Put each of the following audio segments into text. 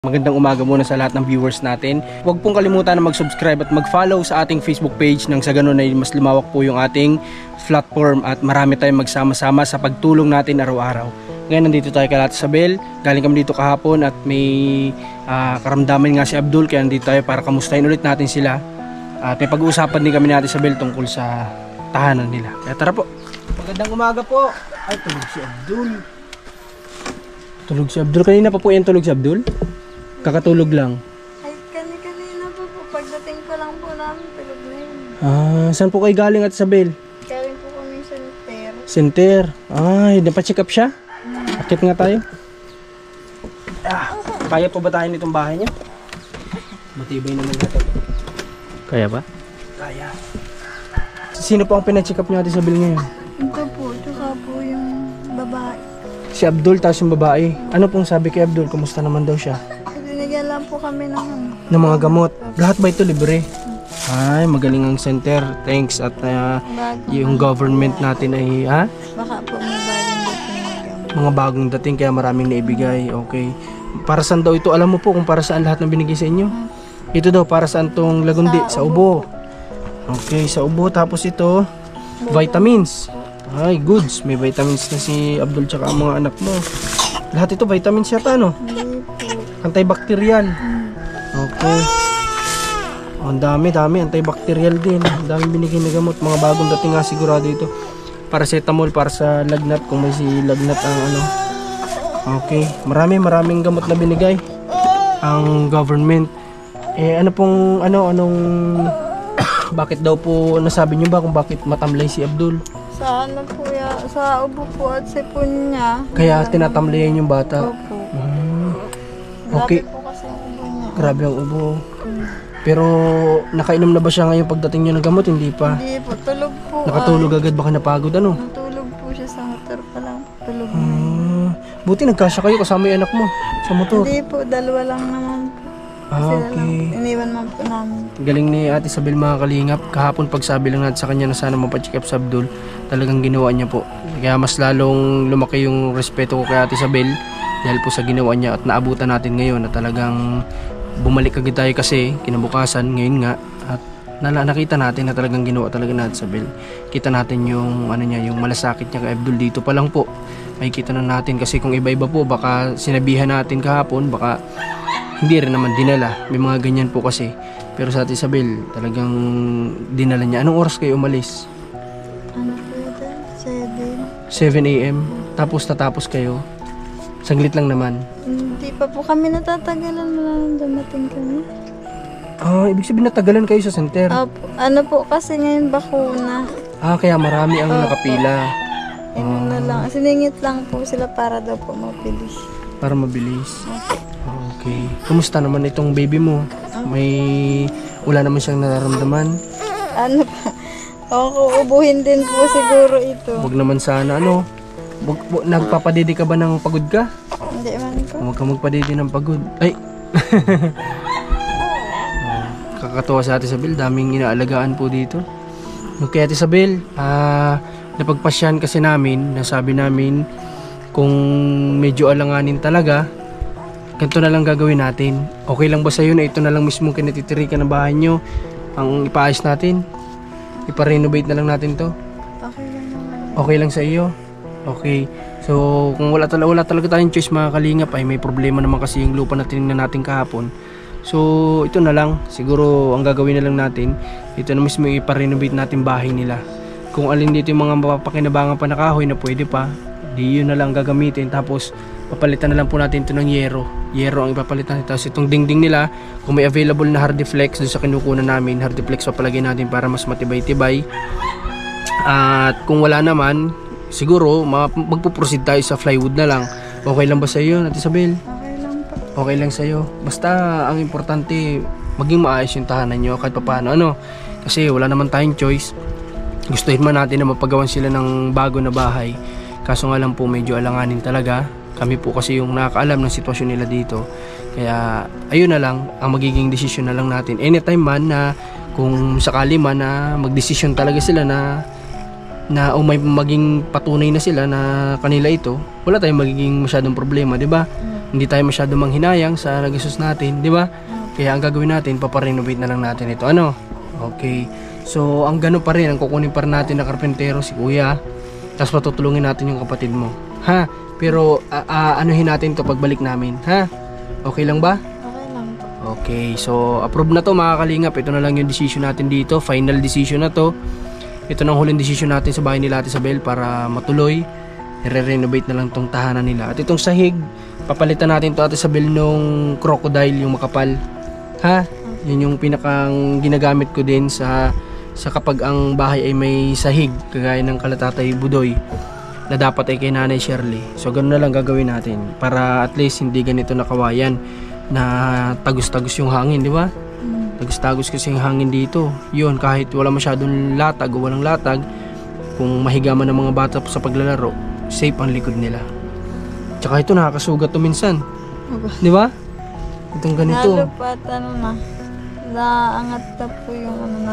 Magandang umaga muna sa lahat ng viewers natin. Huwag pong kalimutan na mag-subscribe at mag-follow sa ating Facebook page nang sa ganun ay mas lumawak po yung ating platform at marami tayong magsama-sama sa pagtulong natin araw-araw. Ngayon nandito tayo kay Ate Isabel. Galing kami dito kahapon at may karamdaman nga si Abdul, kaya nandito tayo para kamustahin ulit natin sila. At may pag-uusapan din kami ni Ate Isabel tungkol sa tahanan nila. Kaya tara po. Magandang umaga po. Ay, tulog si Abdul. Tulog si Abdul. Kanina pa po yan tulog si Abdul? Kakatulog lang. Ay, kanina po. Pagdating ko lang po namin, tulog na yun. Saan po kayo galing Ate Isabel? Galing po kami sa center. Center. Ay, napacheck up siya? Akit nga tayo. Kaya po ba tayo nitong bahay niya? Matibay naman natin. Kaya ba? Kaya. Sino po ang pinacheck up niyo Ate Isabel ngayon? Ito po, tsaka po yung babae. Si Abdul, tapos yung babae. Ano pong sabi kay Abdul? Kumusta naman daw siya? Binigyan lang po kami ng mga gamot. Lahat ba ito libre? Ay, magaling ang center. Thanks. At yung government natin ay, baka po may bagong dating na gamot. Mga bagong dating, kaya maraming naibigay. Okay. Para saan daw ito? Alam mo po kung para saan lahat ng binigay sa inyo? Ito daw, para saan tong lagundi? Sa ubo. Okay, sa ubo. Tapos ito, vitamins. Ay, goods. May vitamins na si Abdul tsaka ang mga anak mo. Lahat ito vitamins yata, no? Antibacterial. Okay. Ang dami. Antibacterial din. Ang dami binigay na gamot. Mga bagong dating nga sigurado ito. Paracetamol para sa lagnat. Kung may si lagnat ang ano. Okay. Maraming gamot na binigay ang government. Ano pong, anong bakit daw po, nasabi nyo ba kung bakit matamlay si Abdul? Sa ano po ya, sa ubo po at sipon niya. Kaya tinatamlayan yung bata? Opo. Okay. Grabe po kasi ang ubo niya. Grabe ang ubo. Pero nakainom na ba siya ngayon pagdating niyo ng gamot? Hindi pa? Hindi po, tulog po. Nakatulog agad, baka napagod ano? Natulog po siya sa motor pa lang. Tulog na. Buti nagkasya kayo kasama yung anak mo sa motor. Hindi po, dalawa lang naman po. Okay. Iniwan man po namin. Galing ni Ate Isabel mga kalingap. Kahapon pagsabi lang natin sa kanya na sana mapacheck up sa Abdul, talagang ginawa niya po. Kaya mas lalong lumaki yung respeto ko kay Ate Isabel dahil po sa ginawa niya at naabutan natin ngayon na talagang bumalik agad tayo kasi kinabukasan ngayon nga at nakita natin na talagang ginawa talaga ni Ate Isabel. Kita natin yung ano niya, yung malasakit niya kay Abdul dito pa lang po. Makikita na natin kasi kung iba-iba po baka sinabihan natin kahapon, baka hindi rin naman dinala. May mga ganyan po kasi. Pero sa Ate Isabel, talagang dinala niya. Anong oras kayo umalis? Ano po yun? 7 a.m. Tapos tatapos kayo. Saglit lang naman. Hindi pa po kami natatagalan. Wala nang dumating kami. Ibig sabihin natagalan kayo sa center? Opo. Ano po kasi ngayon bakuna. Kaya marami ang nakapila. Na lang. Siningit lang po sila para daw po mabilis. Para mabilis. Okay. Kumusta naman itong baby mo? Wala naman siyang nararamdaman? Ano pa? Ubuhin din po siguro ito. Huwag naman sana nagpapadidi ka ba ng pagod ka? Hindi man po. Huwag kang magpadidi ng pagod. Ay! Kakatuwa sa Ate Isabel, daming inaalagaan po dito. Okay Ate Isabel, napagpasyan kasi namin, nasabi namin kung medyo alanganin talaga, ganito na lang gagawin natin. Okay lang ba sa'yo na ito na lang mismo kinatitirikan ng bahay nyo ang ipaayos natin? Ipa-renovate na lang natin to? Okay lang naman. Okay lang sa iyo? Okay. So kung wala talaga tayong choice mga kalingap, ay may problema naman kasi yung lupa na tinignan natin kahapon. So ito na lang, siguro ang gagawin na lang natin, ito na mismo ipa-renovate natin bahay nila. Kung alin dito yung mga mapapakinabangan pa na kahoy na pwede pa, di yun na lang gagamitin. Tapos papalitan na lang po natin ito ng yero ang ipapalitan. Tapos itong dingding nila, kung may available na hardiflex doon sa kinukunan namin, hardiflex papalagay natin para mas matibay-tibay. At kung wala naman, siguro magpuproceed tayo sa plywood na lang. Okay lang ba sa iyo Ate Isabel? Okay lang po. Okay lang sa iyo. Basta ang importante maging maayos yung tahanan nyo kahit papaano kasi wala naman tayong choice. Gustuhin man natin na mapagawan sila ng bago na bahay, kaso nga lang po medyo alanganin talaga. Kami po kasi yung nakakaalam ng sitwasyon nila dito. Kaya ayun na lang ang magiging desisyon na lang natin. Anytime man na kung sakali man na magdesisyon talaga sila na may maging patunay na sila na kanila ito, wala tayong magiging masyadong problema, 'di ba? hindi tayo masyado manghinayang sa nagastos natin, di ba? Kaya ang gagawin natin, paparenovate na lang natin ito. Ano? Okay. So, ang gano pa rin, ang kukunin pa rin natin na karpentero, si kuya. Tapos patutulungin natin yung kapatid mo. Ha? Pero, anuhin natin to pagbalik namin. Ha? Okay lang ba? Okay lang po. Okay. So, approve na to mga kalingap. Ito na lang yung decision natin dito. Final decision na to. Ito na ang huling decision natin sa bahay nila Ate Isabel para matuloy. I-renovate na lang tong tahanan nila. At itong sahig, papalitan natin to Ate Isabel nung crocodile, yung makapal. Ha? Yun yung pinakang ginagamit ko din sa kapag ang bahay ay may sahig, kagaya ng kalatatay Budoy, na dapat ay kay Nanay Shirley. So ganoon na lang gagawin natin para at least hindi ganito na kawayan na tagus-tagus yung hangin, di ba? Tagus-tagus kasi yung hangin dito. Yun, kahit wala masyadong latag o walang latag, kung mahiga man ng mga bata sa paglalaro, safe ang likod nila. Tsaka ito nakakasugat to minsan. Di ba? Itong ganito. Lalo pa at naangat na po yung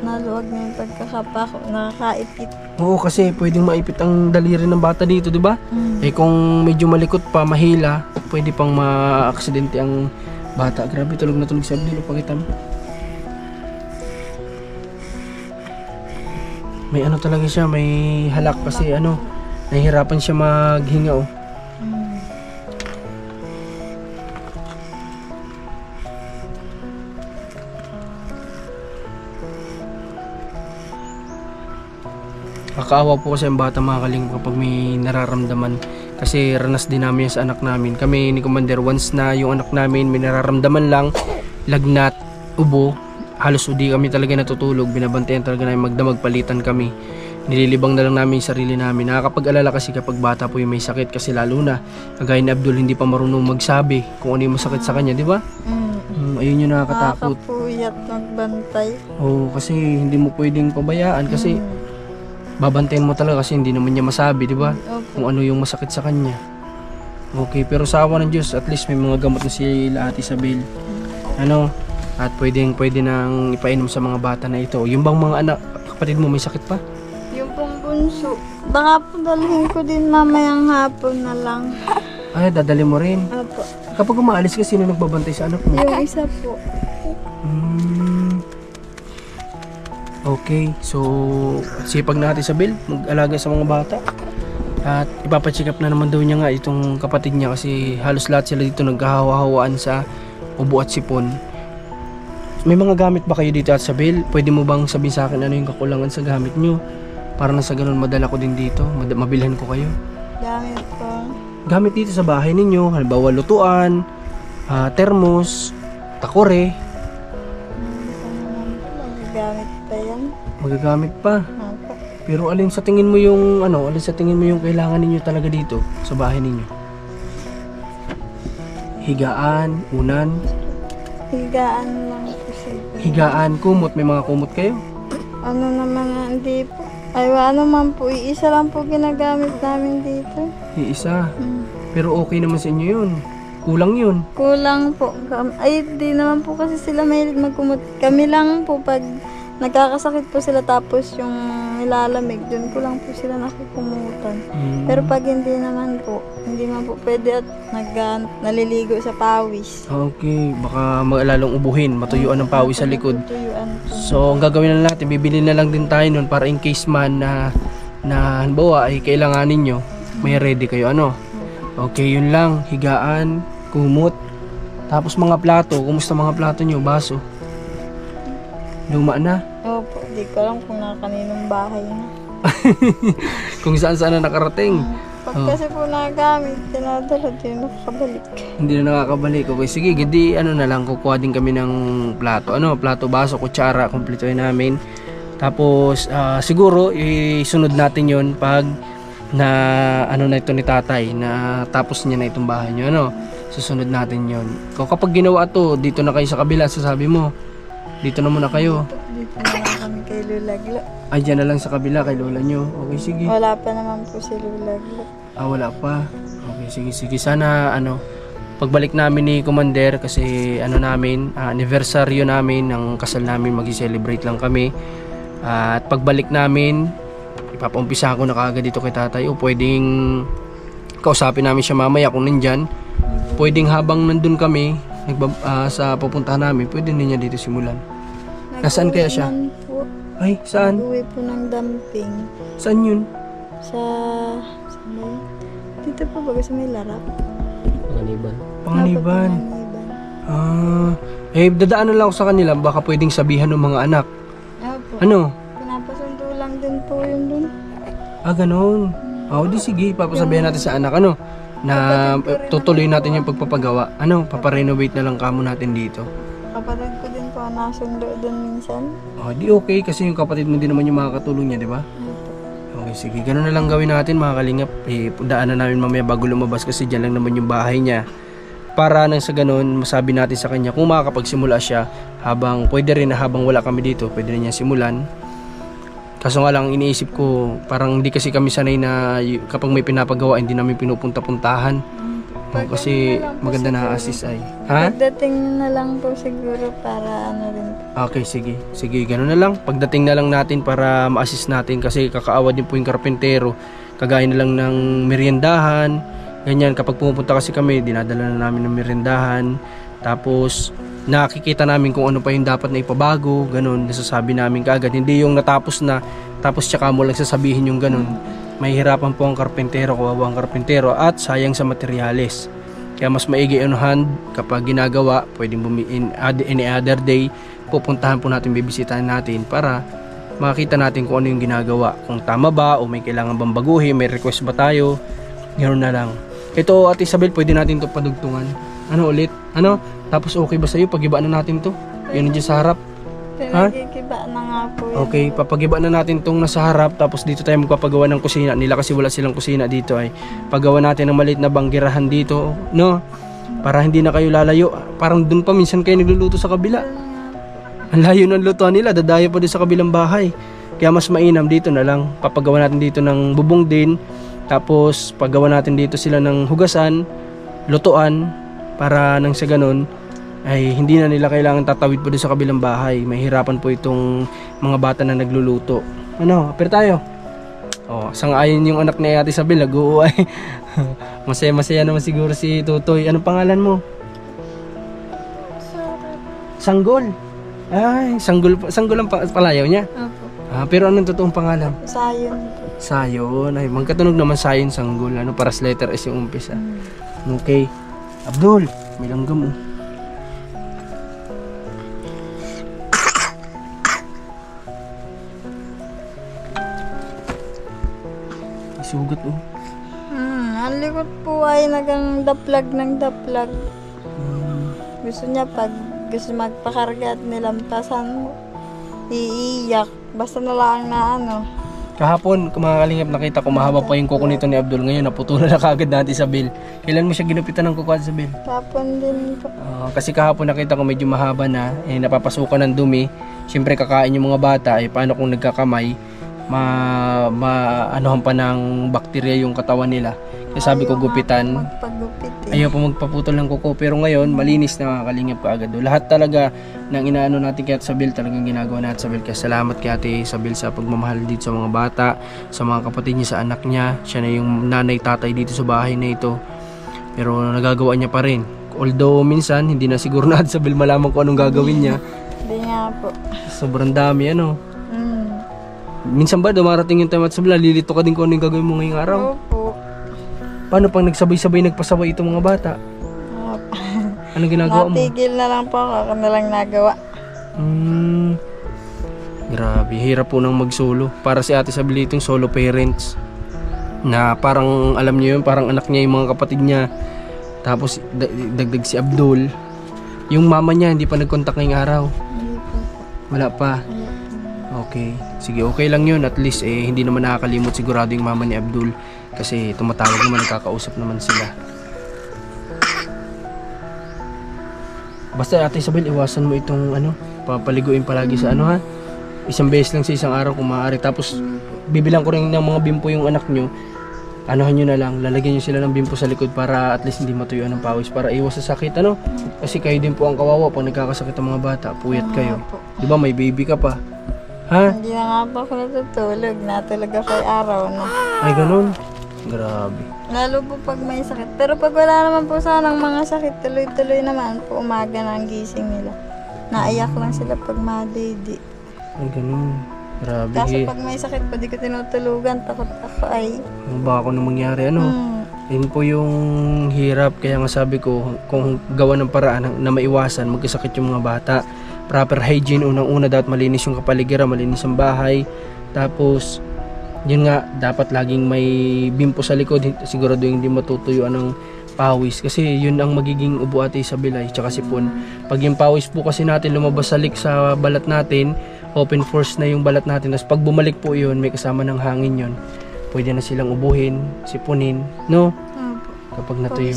naluwag na yung pagkakapako, nakakaipit. Oo, kasi pwedeng maipit ang daliri ng bata dito, di ba? Eh kung medyo malikot pa, mahila, pwede pang ma-aksidente ang bata. Grabe, tulog na tulog si Abdul. Pakita mo. May ano talaga siya, may halak kasi nahihirapan siya maghinga oh. Nakakaawa po kasi ang bata mga kaling kapag may nararamdaman. Kasi ranas din namin sa anak namin. Kami ni Commander, once na yung anak namin may nararamdaman lang, lagnat, ubo, halos hindi kami talaga natutulog. Binabantayan talaga namin magdamag, palitan kami. Nililibang na lang namin yung sarili namin. Nakakapag-alala kasi kapag bata po yung may sakit. Kasi lalo na, kagaya ni Abdul, hindi pa marunong magsabi kung ano yung masakit sa kanya, di ba? Ayun yung nakakatakot. Nakakapuyat magbantay. Oo, kasi hindi mo pwedeng pabayaan kasi babantayan mo talaga kasi hindi naman niya masabi, di ba? Kung ano yung masakit sa kanya. Okay, pero sa awa ng Diyos, at least may mga gamot na si Ate Isabel. At pwede nang ipainom sa mga bata na ito. Yung bang mga anak, kapatid mo may sakit pa? Yung pong bunso, baka po dalhin ko din mamayang hapon na lang. Ay, dadali mo rin. Opo. Kapag umaalis ka, sino nagbabantay sa anak mo? Yung isa po. Okay, so sipag na Ate Isabel mag-alaga sa mga bata. At ipapacheck up na naman daw niya nga itong kapatid niya kasi halos lahat sila dito nagkahawa-hawaan sa ubo at sipon. May mga gamit ba kayo dito Ate Isabel? Pwede mo bang sabihin sa akin ano yung kakulangan sa gamit nyo? Para na sa ganun madala ko din dito, mabilhan ko kayo. Gamit po. Gamit dito sa bahay ninyo, halimbawa lutuan, termos, takore. Gamit pa yan. Magagamit pa. Opo. Pero alin sa tingin mo yung kailangan ninyo talaga dito sa bahay ninyo? Higaan, unan, Higaan lang po siya. higaan, kumot, may mga kumot kayo? Ano naman, hindi po. Ay, ano man po, iisa lang po ginagamit namin dito. Iisa. Pero okay naman sa inyo yun. Kulang yun. Kulang po. Ay, di naman po kasi sila mahilig magkumot. Kami lang po pag nagkakasakit po sila tapos yung nilalamig, dun ko lang po sila nakikumutan. Pero pag hindi naman po pwede at naliligo sa pawis. Okay, baka lalong ubuhin, matuyuan ng pawis sa likod. Tuyuan po. So, ang gagawin na natin, bibili na lang din tayo nun para in case man na halimbawa ay kailanganin nyo, may ready kayo. Okay, yun lang. Higaan, kumot, tapos mga plato. Kumusta mga plato nyo? Baso? Luma na? Opo, di ko alam kung nakaninong bahay na. Kung saan na nakarating. Pag kasi po nagamit, dinadala din nakakabalik. Hindi na nakakabalik. Okay, sige, gadi na lang, kukuha din kami ng plato. Plato, baso, kutsara, kumpletuhin namin. Tapos, siguro, isunod natin yon pag na ito ni tatay, na tapos niya na itong bahay nyo. Susunod natin yon. Kung kapag ginawa to, dito na kayo sa kabila, sasabi mo, dito na muna kayo. Dito na lang kami kay Lulaglo. Ay, dyan na lang sa kabila kay lola nyo. Okay, sige. Wala pa naman po si Lulaglo. Wala pa. Okay, sige. Sana, pagbalik namin ni Commander, kasi, anniversary namin, ng kasal namin, mag-celebrate lang kami. At pagbalik namin, ipapaumpisa ko na kaagad dito kay tatay. O pwedeng kausapin namin siya mamaya kung nandyan. pwedeng habang nandun kami, sa pupuntahan namin, pwede din niya dito simulan. Nasaan kaya siya? Nag-uwi naman po. Ay, saan? Nag-uwi po ng damping. Saan yun? Saan ba yun? Dito po baga sa may larap. Panganiban. Panganiban. Panganiban. Dadaan na lang ako sa kanila, baka pwedeng sabihan ng mga anak. Opo. Ano? Pinapasundo lang din po yun dun. Ganun. Di sige, papasabihan natin sa anak, na tutuloy natin yung pagpapagawa. Paparenovate na lang kamo natin dito. Kapatid ko din po nasundo dun minsan. Di okay, kasi yung kapatid mo din naman yung makakatulong niya, di ba? Okay, sige. Ganun na lang gawin natin, mga kalingap. Daanan namin mamaya bago lumabas kasi dyan lang naman yung bahay niya. Para nang sa ganun, masabi natin sa kanya kung makakapagsimula siya pwede rin na habang wala kami dito, pwede rin niya simulan. Kaso nga lang, iniisip ko, parang hindi kasi kami sanay na kapag may pinapagawa, hindi namin pinupunta-puntahan. Kasi maganda na assist ay. Pagdating na lang po siguro para rin. Okay, sige. Sige, gano'n na lang. Pagdating na lang natin para ma-assist natin kasi kakaawa din po yung karpentero. Kagaya na lang ng meriendahan. Ganyan, kapag pumupunta kasi kami, dinadala na namin ng meriendahan. Tapos, nakikita namin kung ano pa yung dapat na ipabago. Ganun, nasasabi namin kaagad. Hindi yung natapos na, tapos tsaka mo lang sasabihin yung ganun. Mahihirapan po ang karpentero, kawawa ang karpentero, at sayang sa materyales. Kaya mas maigi on hand kapag ginagawa, pwedeng any other day, pupuntahan po natin, bibisitahin natin para makita natin kung ano yung ginagawa. Kung tama ba o may kailangan bang baguhin, may request ba tayo, ganoon na lang. Ito, Ate Isabel, pwede natin to padugtungan. Ulit? Tapos okay ba sa'yo? Pag-ibaan na natin to. Yun dyan sa harap. Pinagkikiba na nga po yun. Okay, papagiba na natin tong nasa harap. Tapos dito tayo magpapagawa ng kusina nila kasi wala silang kusina dito ay. Pagawa natin ng maliit na banggirahan dito, para hindi na kayo lalayo. Parang dun pa minsan kayo nagluluto sa kabila. Ang layo ng lutuan nila, dadayo pa din sa kabilang bahay. Kaya mas mainam dito na lang. Papagawa natin dito ng bubong din. Tapos paggawa natin dito sila ng hugasan, lutuan, para nang sa ganun ay hindi na nila kailangan tatawid po din sa kabilang bahay. Mahirapan po itong mga bata na nagluluto. Apir tayo. Sang-ayon yung anak ni Ate Isabel, nag-uuay. Masaya-masaya naman siguro si Tutoy. Anong pangalan mo? Sanggol. Ay, sanggol ang palayaw niya. Opo. Pero anong totoong pangalan? Sayon po. Sayon. Ay, magkatunog naman Sayon, Sanggol. Para sa letter S yung umpisa. Okay. Abdul, may langgam Isugat Ang likod po ay nagang daplag ng daplag. Gusto niya pag gusto magpakarga at nilampasan mo, iiyak. Basta na lang na Kahapon, mga kalingap, nakita ko mahaba pa yung kuko nito ni Abdul. Ngayon, naputulan na kagad natin sa Isabel. Kailan mo siya ginupitan ng kuko, Ate Isabel? Tapon din po. Kasi kahapon nakita ko medyo mahaba na, napapasukan ng dumi. Siyempre kakain yung mga bata, paano kung nagkakamay, maanohan pa ng bakterya yung katawan nila. Kaya sabi ko gupitan. Magpagupit Ayaw pa magpaputol ng kuko. Pero ngayon, malinis na, mga kalingap, kaagad. Lahat talaga ng inaano natin kay Ate Isabel, talagang ginagawa natin sa Isabel. Kaya salamat kay Ate Isabel sa pagmamahal dito sa mga bata, sa mga kapatid niya, sa anak niya. Siya na yung nanay tatay dito sa bahay na ito. Pero nagagawa niya pa rin. Although minsan, hindi na siguro na Ate Isabel malaman kung anong gagawin niya. Hindi nga po. Sobrang dami, Minsan ba dumarating yung time at Isabel, lilito ka din kung anong gagawin mo ngayong araw? Opo. Paano pang nagsabay-sabay nagpasabay itong mga bata? Anong ginagawa mo? Natigil na lang po ako na lang nagawa. Grabe, hirap po nang mag-solo. Para si Ate Isabel itong solo parents. Na parang alam niyo yun, parang anak niya yung mga kapatid niya. Tapos dagdag si Abdul. Yung mama niya hindi pa nag-contact ngayong araw. Hindi po. Wala pa. Okay. Sige, okay lang yun. At least hindi naman nakakalimot sigurado yung mama ni Abdul. Kasi tumatawag naman, nakakausap naman sila. Basta Ate Isabel, iwasan mo itong papaliguin palagi sa isang beses lang sa isang araw kung maaari. Tapos bibilang ko rin ng mga bimpo yung anak nyo. Nyo na lang, lalagyan nyo sila ng bimpo sa likod para at least hindi matuyuan ng pawis, para iwas sa sakit. Kasi kayo din po ang kawawa pag nagkakasakit ang mga bata, puyat kayo. Diba may baby ka pa? Hindi na nga po ako natutulog. Natulog ako ay araw na. Ay ganun? Grabe. Lalo po pag may sakit. Pero pag wala naman po sanang mga sakit, tuloy-tuloy naman po umaga na ang gising nila. Naiyak lang sila pag madidi. Ay, ganun. Grabe. Kaso pag may sakit po, di ko tinutulugan. Takot ako ay. Ano ba ako nang mangyari, ano? Yun po yung hirap. Kaya nga sabi ko, kung gawa ng paraan na maiwasan, magkasakit yung mga bata. Proper hygiene, unang-una dapat malinis yung kapaligiran, malinis ang bahay. Tapos, yun nga, dapat laging may bimpo sa likod. Sigurado yung hindi matutuyuan ng pawis. Kasi yun ang magiging ubo ate Isabel ay tsaka sipon. Pag yung pawis po kasi natin lumabas sa balat natin, open force na yung balat natin. Tapos pag bumalik po yun, may kasama ng hangin yun. Pwede na silang ubuhin, sipunin, no? Kapag natuyo.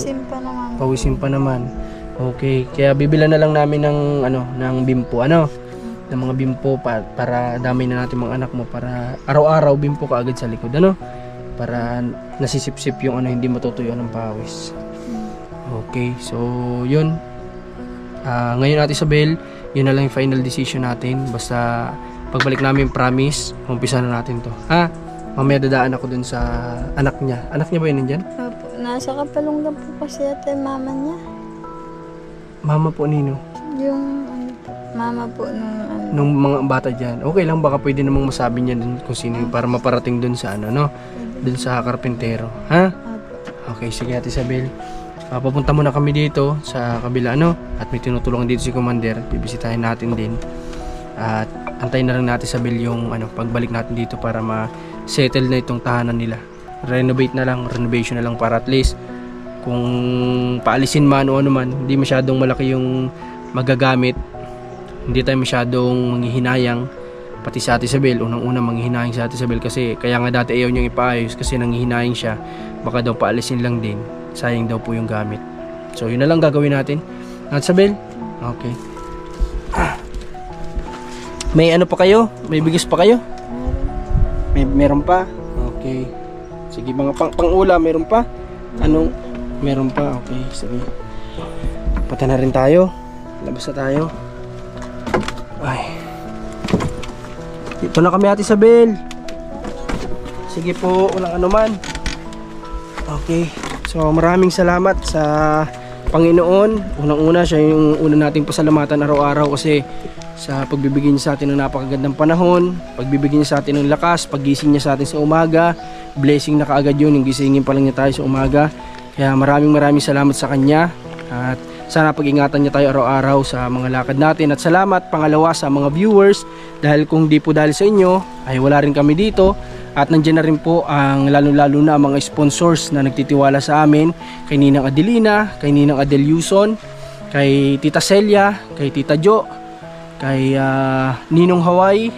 Pawisin pa naman. Okay, kaya bibilan na lang namin ng bimpo, ng mga bimpo para damay na natin mga anak mo para araw-araw bimpo ka agad sa likod, para nasisip-sip yung hindi matutuyo ng pawis. Okay, so yun. Ngayon Ate Isabel, yun na lang yung final decision natin. Basta pagbalik namin, promise, umpisa na natin to. Mamaya dadaan ako dun sa anak niya. Anak niya ba yun nandyan? Opo, nasa Kapalungga po kasi ate mama niya. Mama po nino? Yung mama po nung mga bata dyan. Okay lang, baka pwede namang masabi niya dun kung sino yung para maparating dun sa dun sa karpintero. Ha? Okay, sige Ate Isabel. Papunta muna kami dito sa kabila, at may tinutulungan dito si Commander. Bibisitahin natin din. At antayin na rin natin Isabel yung pagbalik natin dito para ma-settle na itong tahanan nila. Renovation na lang para at least kung paalisin man o ano man, hindi masyadong malaki yung magagamit. Hindi tayo masyadong manghihinayang. Pati sa Ate Isabel, unang-una manghihinayang sa Ate Isabel kasi kaya nga dati ayaw niyang ipaayos kasi nanghihinayang siya. Baka daw paalisin lang din. Sayang daw po yung gamit. So yun na lang gagawin natin. Ate Isabel? Okay. May pa kayo? May bigas pa kayo? Meron pa? Okay. Sige, mga pang-ulam, meron pa? Meron pa? Okay, sige. Punta na rin tayo. Labas na tayo. Ay. Dito na kami Ate Isabel. Sige po, walang anuman. Okay. So maraming salamat sa Panginoon. Unang-una siya yung una nating pasalamatan araw-araw kasi sa pagbibigay niya sa atin ng napakagandang panahon, pagbibigay niya sa atin ng lakas, paggising niya sa atin sa umaga. Blessing na kaagad yun, yung gisingin pa lang niya tayo sa umaga. Kaya maraming salamat sa kanya at sana pag-ingatan niya tayo araw-araw sa mga lakad natin. At salamat pangalawa sa mga viewers dahil kung di po dahil sa inyo ay wala rin kami dito. At nandiyan na rin po ang lalo-lalo na mga sponsors na nagtitiwala sa amin, kay Ninang Adelina, kay Ninang Adel Yuson, kay Tita Celia, kay Tita Jo, kay Ninong Hawaii.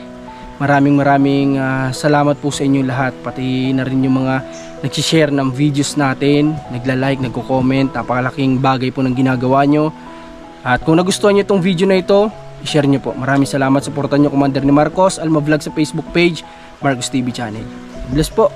Maraming salamat po sa inyo lahat, pati na rin yung mga nagsishare ng videos natin, nagla-like, nagko-comment. Napakalaking bagay po ng ginagawa nyo. At kung nagustuhan nyo itong video na ito, i-share nyo po. Maraming salamat, supportan nyo Commander ni Marcos Alma Vlog sa Facebook page, Marcos TV channel. Bless po.